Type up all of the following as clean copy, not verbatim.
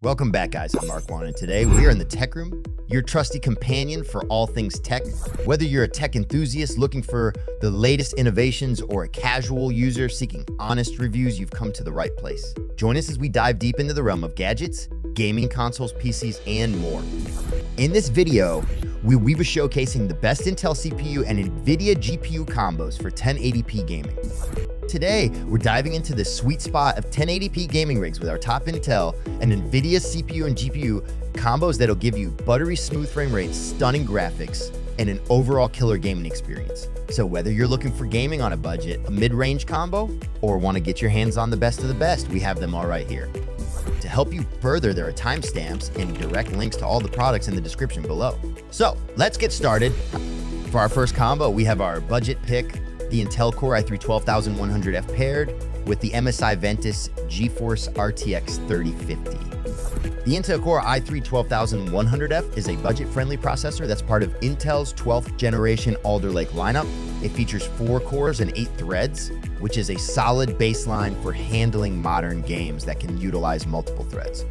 Welcome back, guys. I'm Mark Juan, and today we are in the Tech Room, your trusty companion for all things tech. Whether you're a tech enthusiast looking for the latest innovations or a casual user seeking honest reviews, you've come to the right place. Join us as we dive deep into the realm of gadgets, gaming consoles, PCs, and more. In this video, we be showcasing the best Intel CPU and Nvidia GPU combos for 1080p gaming. Today, we're diving into the sweet spot of 1080p gaming rigs with our top Intel and Nvidia CPU and GPU combos that'll give you buttery smooth frame rates, stunning graphics, and an overall killer gaming experience. So whether you're looking for gaming on a budget, a mid-range combo, or want to get your hands on the best of the best, we have them all right here. To help you further, there are timestamps and direct links to all the products in the description below. So let's get started. For our first combo, we have our budget pick, the Intel Core i3 12100F paired with the MSI Ventus GeForce RTX 3050. The Intel Core i3 12100F is a budget-friendly processor that's part of Intel's 12th generation Alder Lake lineup. It features 4 cores and 8 threads, which is a solid baseline for handling modern games that can utilize multiple threads.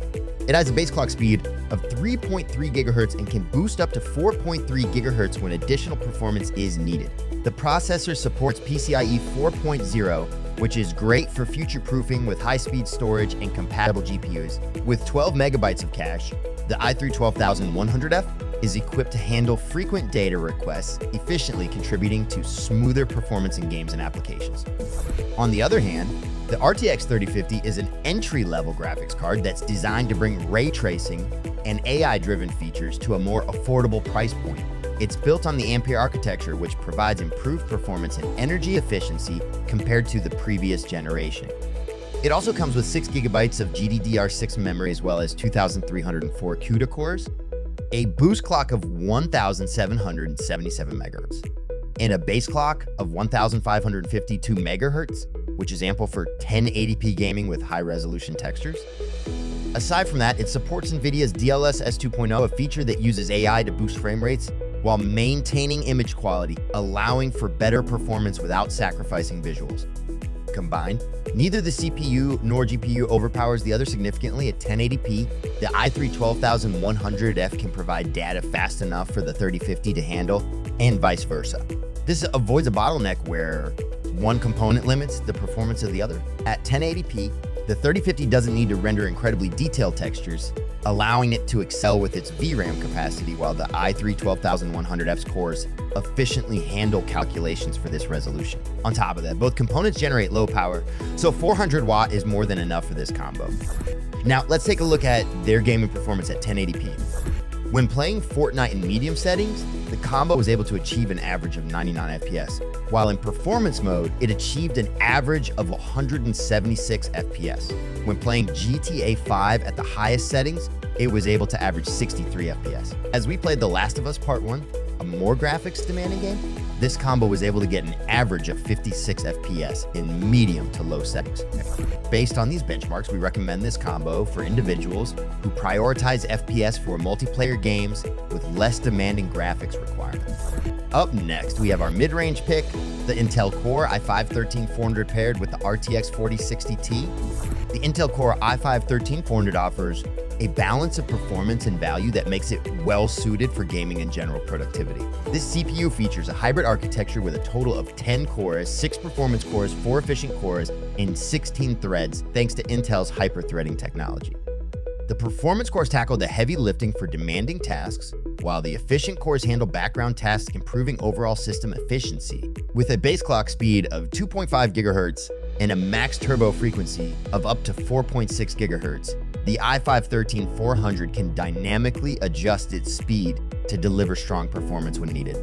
It has a base clock speed of 3.3 gigahertz and can boost up to 4.3 gigahertz when additional performance is needed. The processor supports PCIe 4.0, which is great for future-proofing with high-speed storage and compatible GPUs. With 12 megabytes of cache, the i3 12100F is equipped to handle frequent data requests, efficiently contributing to smoother performance in games and applications. On the other hand, the RTX 3050 is an entry-level graphics card that's designed to bring ray tracing and AI-driven features to a more affordable price point. It's built on the Ampere architecture, which provides improved performance and energy efficiency compared to the previous generation. It also comes with 6 gigabytes of GDDR6 memory as well as 2,304 CUDA cores, a boost clock of 1,777 megahertz, and a base clock of 1,552 megahertz, which is ample for 1080p gaming with high-resolution textures. Aside from that, it supports NVIDIA's DLSS 2.0, a feature that uses AI to boost frame rates while maintaining image quality, allowing for better performance without sacrificing visuals. Combined, neither the CPU nor GPU overpowers the other significantly. At 1080p, the i3 12100F can provide data fast enough for the 3050 to handle, and vice versa. This avoids a bottleneck where one component limits the performance of the other. At 1080p, the 3050 doesn't need to render incredibly detailed textures, allowing it to excel with its VRAM capacity, while the i3 12100F's cores efficiently handle calculations for this resolution. On top of that, both components generate low power, so 400 watt is more than enough for this combo. Now, let's take a look at their gaming performance at 1080p. When playing Fortnite in medium settings, the combo was able to achieve an average of 99 FPS, while in performance mode, it achieved an average of 176 FPS. When playing GTA 5 at the highest settings, it was able to average 63 FPS. As we played The Last of Us Part 1, a more graphics demanding game, this combo was able to get an average of 56 FPS in medium to low settings. Based on these benchmarks, we recommend this combo for individuals who prioritize FPS for multiplayer games with less demanding graphics requirements. Up next, we have our mid-range pick, the Intel Core i5-13400 paired with the RTX 4060 Ti. The Intel Core i5-13400 offers a balance of performance and value that makes it well suited for gaming and general productivity. This CPU features a hybrid architecture with a total of 10 cores, 6 performance cores, 4 efficient cores, and 16 threads, thanks to Intel's hyper-threading technology. The performance cores tackle the heavy lifting for demanding tasks, while the efficient cores handle background tasks, improving overall system efficiency. With a base clock speed of 2.5 gigahertz and a max turbo frequency of up to 4.6 gigahertz, the i5-13400 can dynamically adjust its speed to deliver strong performance when needed.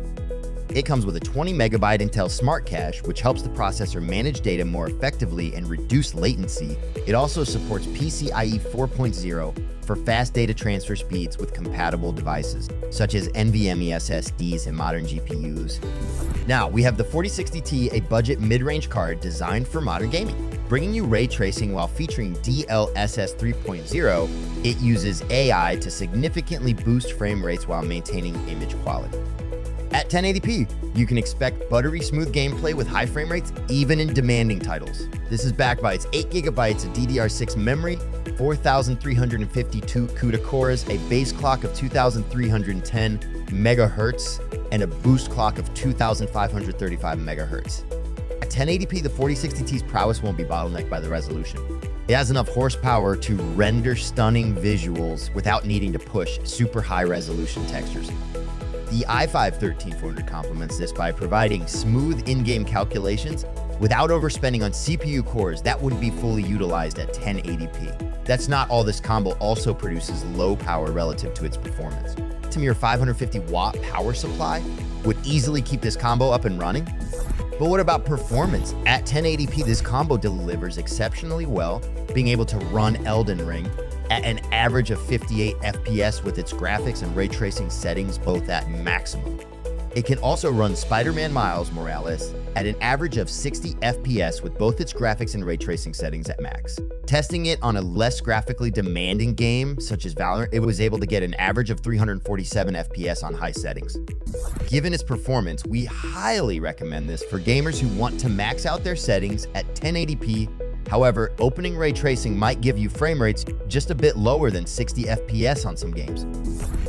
It comes with a 20 megabyte Intel Smart Cache, which helps the processor manage data more effectively and reduce latency. It also supports PCIe 4.0 for fast data transfer speeds with compatible devices, such as NVMe SSDs and modern GPUs. Now, we have the 4060 Ti, a budget mid-range card designed for modern gaming. Bringing you ray tracing while featuring DLSS 3.0, it uses AI to significantly boost frame rates while maintaining image quality. At 1080p, you can expect buttery smooth gameplay with high frame rates even in demanding titles. This is backed by its 8GB of DDR6 memory, 4,352 CUDA cores, a base clock of 2,310 megahertz, and a boost clock of 2,535 megahertz. At 1080p, the 4060Ti's prowess won't be bottlenecked by the resolution. It has enough horsepower to render stunning visuals without needing to push super high resolution textures. The i5-13400 complements this by providing smooth in-game calculations without overspending on CPU cores that wouldn't be fully utilized at 1080p. That's not all. This combo also produces low power relative to its performance. A mere 550-watt power supply would easily keep this combo up and running. But what about performance? At 1080p, this combo delivers exceptionally well, being able to run Elden Ring at an average of 58 FPS with its graphics and ray tracing settings both at maximum. It can also run Spider-Man Miles Morales at an average of 60 FPS with both its graphics and ray tracing settings at max. Testing it on a less graphically demanding game, such as Valorant, it was able to get an average of 347 FPS on high settings. Given its performance, we highly recommend this for gamers who want to max out their settings at 1080p. However, opening ray tracing might give you frame rates just a bit lower than 60 FPS on some games.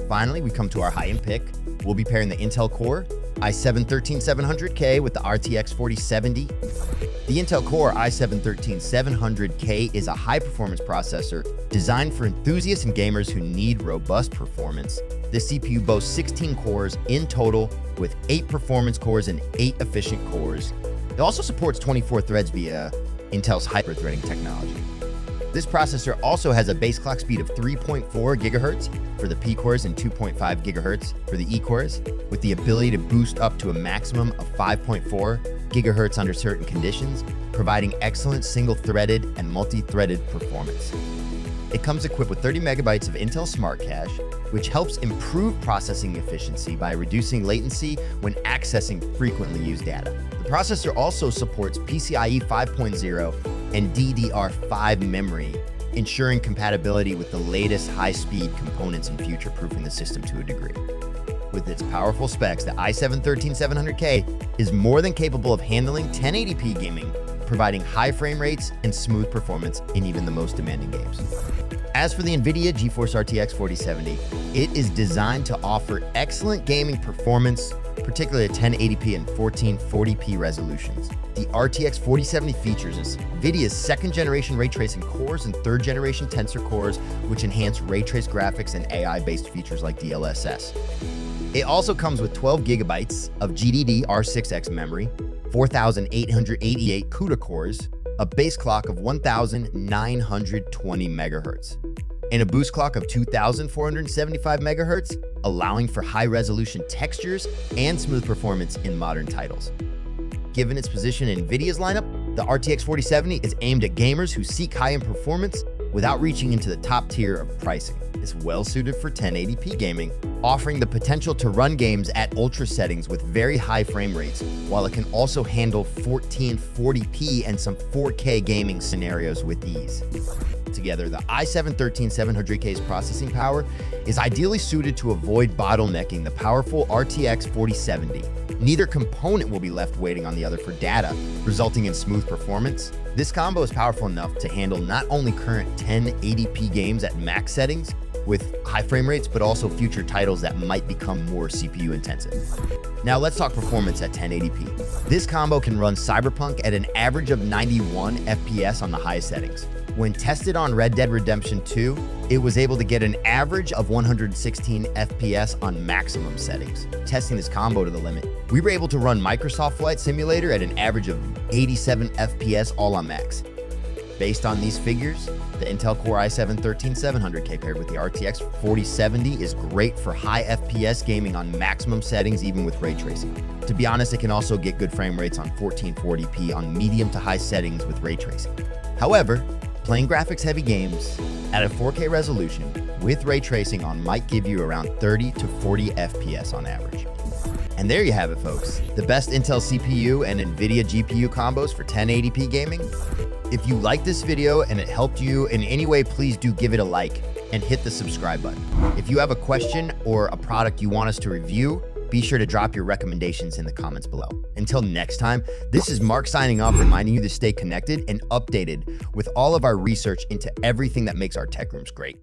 Finally, we come to our high-end pick. We'll be pairing the Intel Core i7-13700K with the RTX 4070. The Intel Core i7-13700K is a high-performance processor designed for enthusiasts and gamers who need robust performance. This CPU boasts 16 cores in total, with 8 performance cores and 8 efficient cores. It also supports 24 threads via Intel's hyper-threading technology. This processor also has a base clock speed of 3.4 gigahertz for the P cores and 2.5 gigahertz for the E cores, with the ability to boost up to a maximum of 5.4 gigahertz under certain conditions, providing excellent single-threaded and multi-threaded performance. It comes equipped with 30 megabytes of Intel Smart Cache, which helps improve processing efficiency by reducing latency when accessing frequently used data. The processor also supports PCIe 5.0 and DDR5 memory, ensuring compatibility with the latest high-speed components and future-proofing the system to a degree. With its powerful specs, the i7-13700K is more than capable of handling 1080p gaming, providing high frame rates and smooth performance in even the most demanding games. As for the NVIDIA GeForce RTX 4070, it is designed to offer excellent gaming performance, particularly at 1080p and 1440p resolutions. The RTX 4070 features NVIDIA's second-generation ray tracing cores and third-generation tensor cores, which enhance ray trace graphics and AI-based features like DLSS. It also comes with 12 gigabytes of GDDR6X memory, 4,888 CUDA cores, a base clock of 1,920 megahertz, and a boost clock of 2,475 megahertz, allowing for high-resolution textures and smooth performance in modern titles. Given its position in NVIDIA's lineup, the RTX 4070 is aimed at gamers who seek high-end performance without reaching into the top tier of pricing. It's well-suited for 1080p gaming, offering the potential to run games at ultra settings with very high frame rates, while it can also handle 1440p and some 4K gaming scenarios with ease. Together, the i7-13700K's processing power is ideally suited to avoid bottlenecking the powerful RTX 4070. Neither component will be left waiting on the other for data, resulting in smooth performance. This combo is powerful enough to handle not only current 1080p games at max settings with high frame rates, but also future titles that might become more CPU intensive. Now let's talk performance at 1080p. This combo can run Cyberpunk at an average of 91 FPS on the highest settings. When tested on Red Dead Redemption 2, it was able to get an average of 116 FPS on maximum settings. Testing this combo to the limit, we were able to run Microsoft Flight Simulator at an average of 87 FPS all on max. Based on these figures, the Intel Core i7-13700K paired with the RTX 4070 is great for high FPS gaming on maximum settings, even with ray tracing. To be honest, it can also get good frame rates on 1440p on medium to high settings with ray tracing. However, playing graphics-heavy games at a 4K resolution with ray tracing on might give you around 30 to 40 FPS on average. And there you have it, folks. The best Intel CPU and Nvidia GPU combos for 1080p gaming. If you liked this video and it helped you in any way, please do give it a like and hit the subscribe button. If you have a question or a product you want us to review, Be sure to drop your recommendations in the comments below. Until next time, this is Mark signing off, reminding you to stay connected and updated with all of our research into everything that makes our tech rooms great.